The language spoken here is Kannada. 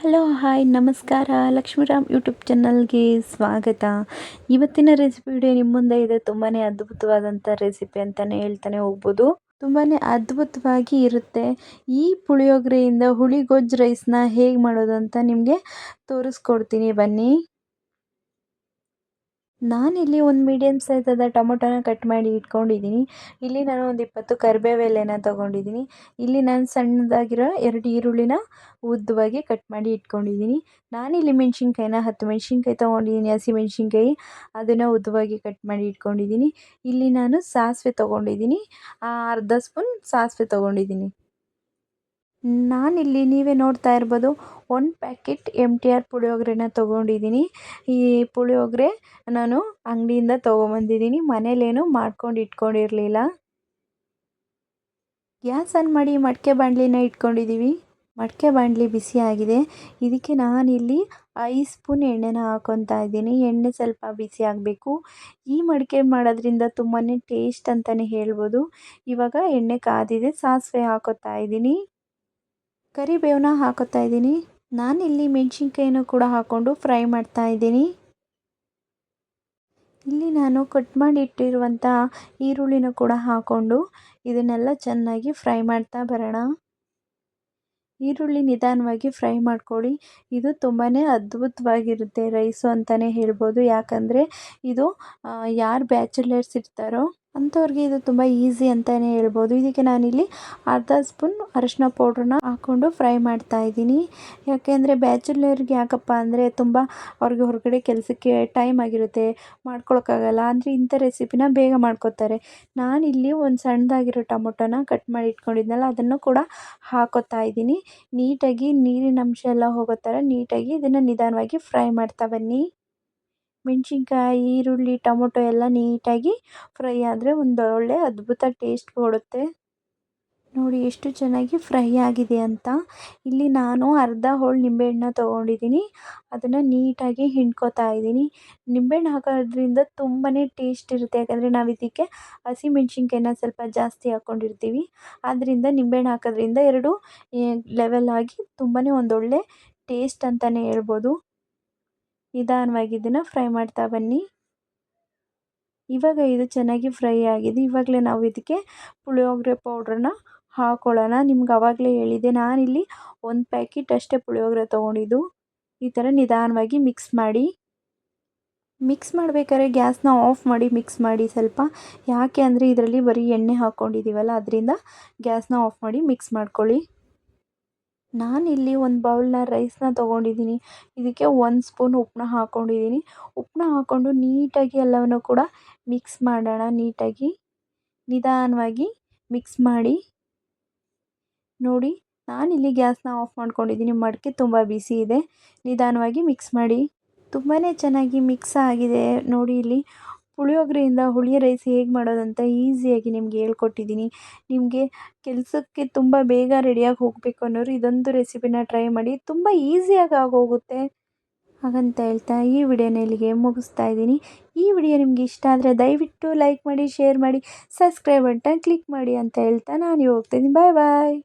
ಹಲೋ ಹಾಯ್ ನಮಸ್ಕಾರ ಲಕ್ಷ್ಮೀರಾಮ್ ಯೂಟ್ಯೂಬ್ ಚಾನಲ್ಗೆ ಸ್ವಾಗತ. ಇವತ್ತಿನ ರೆಸಿಪಿ ವಿಡಿಯೋ ನಿಮ್ಮ ಮುಂದೆ ಇದೆ. ತುಂಬಾ ಅದ್ಭುತವಾದಂಥ ರೆಸಿಪಿ ಅಂತಲೇ ಹೇಳ್ತಾನೆ ಹೋಗ್ಬೋದು. ತುಂಬಾ ಅದ್ಭುತವಾಗಿ ಇರುತ್ತೆ. ಈ ಪುಳಿಯೋಗರೆಯಿಂದ ಹುಳಿಗೊಜ್ಜು ರೈಸ್ನ ಹೇಗೆ ಮಾಡೋದು ಅಂತ ನಿಮಗೆ ತೋರಿಸ್ಕೊಡ್ತೀನಿ ಬನ್ನಿ. ನಾನಿಲ್ಲಿ ಒಂದು ಮೀಡಿಯಮ್ ಸೈಜಾದ ಟೊಮೊಟೊನ ಕಟ್ ಮಾಡಿ ಇಟ್ಕೊಂಡಿದ್ದೀನಿ. ಇಲ್ಲಿ ನಾನು ಒಂದು 20 ಕರಿಬೇವು ಎಲೆನ ತೊಗೊಂಡಿದ್ದೀನಿ. ಇಲ್ಲಿ ನಾನು ಸಣ್ಣದಾಗಿರೋ 2 ಈರುಳ್ಳಿನ ಉದ್ದವಾಗಿ ಕಟ್ ಮಾಡಿ ಇಟ್ಕೊಂಡಿದ್ದೀನಿ. ನಾನಿಲ್ಲಿ ಮೆಣಸಿನ್ಕಾಯಿನ 10 ಮೆಣಸಿನ್ಕಾಯಿ ತೊಗೊಂಡಿದ್ದೀನಿ, ಹಸಿಮೆಣಸಿನ್ಕಾಯಿ ಅದನ್ನು ಉದ್ದವಾಗಿ ಕಟ್ ಮಾಡಿ ಇಟ್ಕೊಂಡಿದ್ದೀನಿ. ಇಲ್ಲಿ ನಾನು ಸಾಸಿವೆ ತೊಗೊಂಡಿದ್ದೀನಿ, ಅರ್ಧ ಸ್ಪೂನ್ ಸಾಸಿವೆ ತೊಗೊಂಡಿದ್ದೀನಿ. ನಾನಿಲ್ಲಿ ನೀವೇ ನೋಡ್ತಾ ಇರ್ಬೋದು 1 ಪ್ಯಾಕೆಟ್ MTR ಪುಳಿಯೋಗರೆನ ತೊಗೊಂಡಿದ್ದೀನಿ. ಈ ಪುಳಿಯೋಗರೆ ನಾನು ಅಂಗಡಿಯಿಂದ ತೊಗೊಂಬಂದಿದ್ದೀನಿ, ಮನೇಲೇನು ಮಾಡ್ಕೊಂಡು ಇಟ್ಕೊಂಡಿರಲಿಲ್ಲ. ಗ್ಯಾಸ್ ಆನ್ ಮಾಡಿ ಮಡಿಕೆ ಬಾಣಲಿನ ಇಟ್ಕೊಂಡಿದ್ದೀವಿ. ಮಡಿಕೆ ಬಾಣಲಿ ಬಿಸಿ ಆಗಿದೆ. ಇದಕ್ಕೆ ನಾನಿಲ್ಲಿ 5 ಸ್ಪೂನ್ ಎಣ್ಣೆನ ಹಾಕ್ಕೊತಾ ಇದ್ದೀನಿ. ಎಣ್ಣೆ ಸ್ವಲ್ಪ ಬಿಸಿ ಆಗಬೇಕು. ಈ ಮಡಿಕೆ ಮಾಡೋದ್ರಿಂದ ತುಂಬಾ ಟೇಸ್ಟ್ ಅಂತಲೇ ಹೇಳ್ಬೋದು. ಇವಾಗ ಎಣ್ಣೆ ಕಾದಿದೆ, ಸಾಸಿವೆ ಹಾಕೋತಾ ಇದ್ದೀನಿ, ಕರಿಬೇವನ್ನ ಹಾಕೋತಾ ಇದ್ದೀನಿ. ನಾನಿಲ್ಲಿ ಮೆಣಸಿನ್ಕಾಯಿನೂ ಕೂಡ ಹಾಕ್ಕೊಂಡು ಫ್ರೈ ಮಾಡ್ತಾ ಇದ್ದೀನಿ. ಇಲ್ಲಿ ನಾನು ಕಟ್ ಮಾಡಿ ಇಟ್ಟಿರುವಂಥ ಈರುಳ್ಳಿನೂ ಕೂಡ ಹಾಕ್ಕೊಂಡು ಇದನ್ನೆಲ್ಲ ಚೆನ್ನಾಗಿ ಫ್ರೈ ಮಾಡ್ತಾ ಬರೋಣ. ಈರುಳ್ಳಿ ನಿಧಾನವಾಗಿ ಫ್ರೈ ಮಾಡ್ಕೊಳ್ಳಿ. ಇದು ತುಂಬಾ ಅದ್ಭುತವಾಗಿರುತ್ತೆ ರೈಸು ಅಂತಲೇ ಹೇಳ್ಬೋದು. ಯಾಕಂದರೆ ಇದು ಯಾರು ಬ್ಯಾಚುಲರ್ಸ್ ಇರ್ತಾರೋ ಅಂಥವ್ರಿಗೆ ಇದು ತುಂಬ ಈಸಿ ಅಂತಲೇ ಹೇಳ್ಬೋದು. ಇದಕ್ಕೆ ನಾನಿಲ್ಲಿ ಅರ್ಧ ಸ್ಪೂನ್ ಅರಿಶಿನ ಪೌಡ್ರನ್ನ ಹಾಕ್ಕೊಂಡು ಫ್ರೈ ಮಾಡ್ತಾ ಇದ್ದೀನಿ. ಯಾಕೆಂದರೆ ಬ್ಯಾಚುಲರ್ಗೆ ಯಾಕಪ್ಪ ಅಂದರೆ ತುಂಬ ಅವ್ರಿಗೆ ಹೊರಗಡೆ ಕೆಲಸಕ್ಕೆ ಟೈಮ್ ಆಗಿರುತ್ತೆ, ಮಾಡ್ಕೊಳಕ್ಕಾಗಲ್ಲ ಅಂದರೆ ಇಂಥ ರೆಸಿಪಿನ ಬೇಗ ಮಾಡ್ಕೋತಾರೆ. ನಾನಿಲ್ಲಿ ಒಂದು ಸಣ್ಣದಾಗಿರೋ ಟೊಮೊಟೊನ ಕಟ್ ಮಾಡಿ ಇಟ್ಕೊಂಡಿದ್ನಲ್ಲ ಅದನ್ನು ಕೂಡ ಹಾಕೋತಾ ಇದ್ದೀನಿ. ನೀಟಾಗಿ ನೀರಿನ ಅಂಶ ಎಲ್ಲ ಹೋಗೋ ಥರ ನೀಟಾಗಿ ಇದನ್ನು ನಿಧಾನವಾಗಿ ಫ್ರೈ ಮಾಡ್ತಾ ಬನ್ನಿ. ಮೆಣಸಿನ್ಕಾಯಿ, ಈರುಳ್ಳಿ, ಟೊಮೊಟೊ ಎಲ್ಲ ನೀಟಾಗಿ ಫ್ರೈ ಆದರೆ ಒಂದು ಒಳ್ಳೆ ಅದ್ಭುತ ಟೇಸ್ಟ್ ಕೊಡುತ್ತೆ. ನೋಡಿ ಎಷ್ಟು ಚೆನ್ನಾಗಿ ಫ್ರೈ ಆಗಿದೆ ಅಂತ. ಇಲ್ಲಿ ನಾನು ಅರ್ಧ ಹೋಳು ನಿಂಬೆಹಣ್ಣನ್ನ ತೊಗೊಂಡಿದ್ದೀನಿ, ಅದನ್ನು ನೀಟಾಗಿ ಹಿಂಡ್ಕೊತಾ ಇದ್ದೀನಿ. ನಿಂಬೆಹಣ್ಣು ಹಾಕೋದ್ರಿಂದ ತುಂಬಾ ಟೇಸ್ಟ್ ಇರುತ್ತೆ. ಯಾಕಂದರೆ ನಾವು ಇದಕ್ಕೆ ಹಸಿಮೆಣ್ಸಿನ್ಕಾಯಿನ ಸ್ವಲ್ಪ ಜಾಸ್ತಿ ಹಾಕ್ಕೊಂಡಿರ್ತೀವಿ. ಆದ್ದರಿಂದ ನಿಂಬೆಹಣ್ಣು ಹಾಕೋದ್ರಿಂದ ಎರಡು ಲೆವೆಲ್ ಆಗಿ ತುಂಬಾ ಒಂದೊಳ್ಳೆ ಟೇಸ್ಟ್ ಅಂತಲೇ ಹೇಳ್ಬೋದು. ನಿಧಾನವಾಗಿ ಇದನ್ನು ಫ್ರೈ ಮಾಡ್ತಾ ಬನ್ನಿ. ಇವಾಗ ಇದು ಚೆನ್ನಾಗಿ ಫ್ರೈ ಆಗಿದೆ. ಇವಾಗಲೇ ನಾವು ಇದಕ್ಕೆ ಪುಳಿಯೋಗರೆ ಪೌಡ್ರನ್ನ ಹಾಕ್ಕೊಳ್ಳೋಣ. ನಿಮ್ಗೆ ಆವಾಗಲೇ ಹೇಳಿದೆ, ನಾನಿಲ್ಲಿ 1 ಪ್ಯಾಕೆಟ್ ಅಷ್ಟೇ ಪುಳಿಯೋಗರೆ ತೊಗೊಂಡಿದ್ದು. ಈ ಥರ ನಿಧಾನವಾಗಿ ಮಿಕ್ಸ್ ಮಾಡಿ. ಮಿಕ್ಸ್ ಮಾಡಬೇಕಾದ್ರೆ ಗ್ಯಾಸ್ನ ಆಫ್ ಮಾಡಿ ಮಿಕ್ಸ್ ಮಾಡಿ ಸ್ವಲ್ಪ. ಯಾಕೆ ಅಂದರೆ ಇದರಲ್ಲಿ ಬರೀ ಎಣ್ಣೆ ಹಾಕ್ಕೊಂಡಿದ್ದೀವಲ್ಲ, ಅದರಿಂದ ಗ್ಯಾಸ್ನ ಆಫ್ ಮಾಡಿ ಮಿಕ್ಸ್ ಮಾಡ್ಕೊಳ್ಳಿ. ನಾನಿಲ್ಲಿ ಒಂದು ಬೌಲ್ನ ರೈಸ್ನ ತೊಗೊಂಡಿದ್ದೀನಿ. ಇದಕ್ಕೆ 1 ಸ್ಪೂನ್ ಉಪ್ಪನ್ನ ಹಾಕ್ಕೊಂಡಿದ್ದೀನಿ. ಉಪ್ಪನ್ನ ಹಾಕ್ಕೊಂಡು ನೀಟಾಗಿ ಎಲ್ಲವನ್ನು ಕೂಡ ಮಿಕ್ಸ್ ಮಾಡೋಣ. ನೀಟಾಗಿ ನಿಧಾನವಾಗಿ ಮಿಕ್ಸ್ ಮಾಡಿ. ನೋಡಿ ನಾನಿಲ್ಲಿ ಗ್ಯಾಸ್ನ ಆಫ್ ಮಾಡ್ಕೊಂಡಿದ್ದೀನಿ. ಮಡಿಕೆ ತುಂಬ ಬಿಸಿ ಇದೆ, ನಿಧಾನವಾಗಿ ಮಿಕ್ಸ್ ಮಾಡಿ. ತುಂಬಾ ಚೆನ್ನಾಗಿ ಮಿಕ್ಸ್ ಆಗಿದೆ. ನೋಡಿ ಇಲ್ಲಿ ಪುಳಿಯೋಗರೆಯಿಂದ ಹುಳಿ ರೈಸ್ ಹೇಗೆ ಮಾಡೋದಂತ ಈಸಿಯಾಗಿ ನಿಮ್ಗೆ ಹೇಳ್ಕೊಟ್ಟಿದ್ದೀನಿ. ನಿಮಗೆ ಕೆಲಸಕ್ಕೆ ತುಂಬ ಬೇಗ ರೆಡಿಯಾಗಿ ಹೋಗಬೇಕು ಅನ್ನೋರು ಇದೊಂದು ರೆಸಿಪಿನ ಟ್ರೈ ಮಾಡಿ, ತುಂಬ ಈಸಿಯಾಗಿ ಆಗೋಗುತ್ತೆ. ಹಾಗಂತ ಹೇಳ್ತಾ ಈ ವಿಡಿಯೋನ ಇಲ್ಲಿಗೆ ಮುಗಿಸ್ತಾ ಇದ್ದೀನಿ. ಈ ವಿಡಿಯೋ ನಿಮ್ಗೆ ಇಷ್ಟ ಆದರೆ ದಯವಿಟ್ಟು ಲೈಕ್ ಮಾಡಿ, ಶೇರ್ ಮಾಡಿ, ಸಬ್ಸ್ಕ್ರೈಬ್ ಬಟನ್ ಕ್ಲಿಕ್ ಮಾಡಿ ಅಂತ ಹೇಳ್ತಾ ನಾನು ಹೋಗ್ತಾಯಿದ್ದೀನಿ. ಬಾಯ್ ಬಾಯ್.